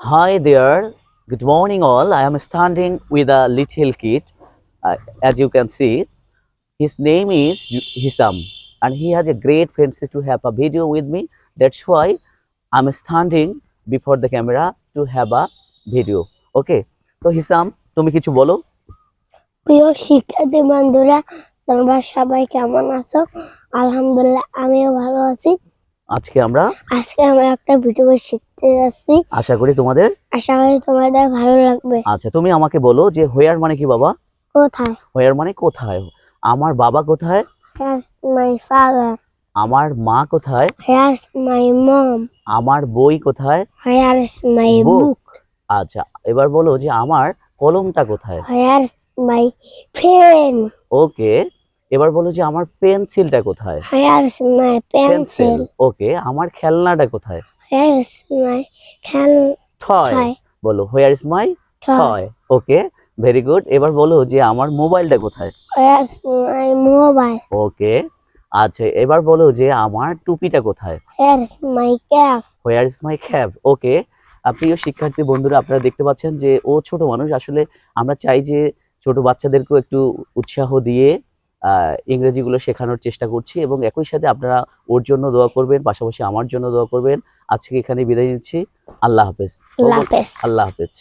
Hi there, good morning all. I am standing with a little kid. As you can see, his name is Hisam and he has a great fancy to have a video with me. That's why I'm standing before the camera to have a video. Okay, তো হিসাম তুমি কিছু বলো। প্রিয় শিক্ষার্থী বন্ধুরা, তোমরা সবাই কেমন আছো? আলহামদুলিল্লাহ, আমিও ভালো আছি। আজকে আমরা একটা ভিডিও শিখতে যাচ্ছি। আশা করি তোমাদের ভালো লাগবে। আচ্ছা, তুমি আমাকে বলো যে হোয়ার মানে কি বাবা? কোথায়? হোয়ার মানে কোথায়। আমার বাবা কোথায়? Here's my father. আমার মা কোথায়? Here's my mom. আমার বই কোথায়? Here's my book. আচ্ছা, এবার বলো যে আমার কলমটা কোথায়? Here's my pen. ওকে, এবার বলো যে আমার পেন্সিলটা কোথায়? Here's my pencil. ওকে, আমার খেলনাটা কোথায়? Here's my toy. বলো where is my toy. Okay, very good. এবার বলো যে আমার মোবাইলটা কোথায়? Here's my mobile. ওকে, আচ্ছা এবার বলো যে আমার টুপিটা কোথায়? Here's my cap. Where is my cap. Okay, প্রিয় শিক্ষার্থী বন্ধুরা, আপনারা দেখতে পাচ্ছেন যে ও ছোট মানুষ। আসলে আমরা চাই যে ছোট বাচ্চাদেরকেও একটু উৎসাহ দিয়ে ইংরেজিগুলো শেখানোর চেষ্টা করছি এবং একই সাথে আপনারা ওর জন্য দোয়া করবেন, পাশাপাশি আমার জন্য দোয়া করবেন। আজকে এখানে বিদায় নিচ্ছি। আল্লাহ হাফেজ। আল্লাহ হাফেজ। আল্লাহ হাফেজ।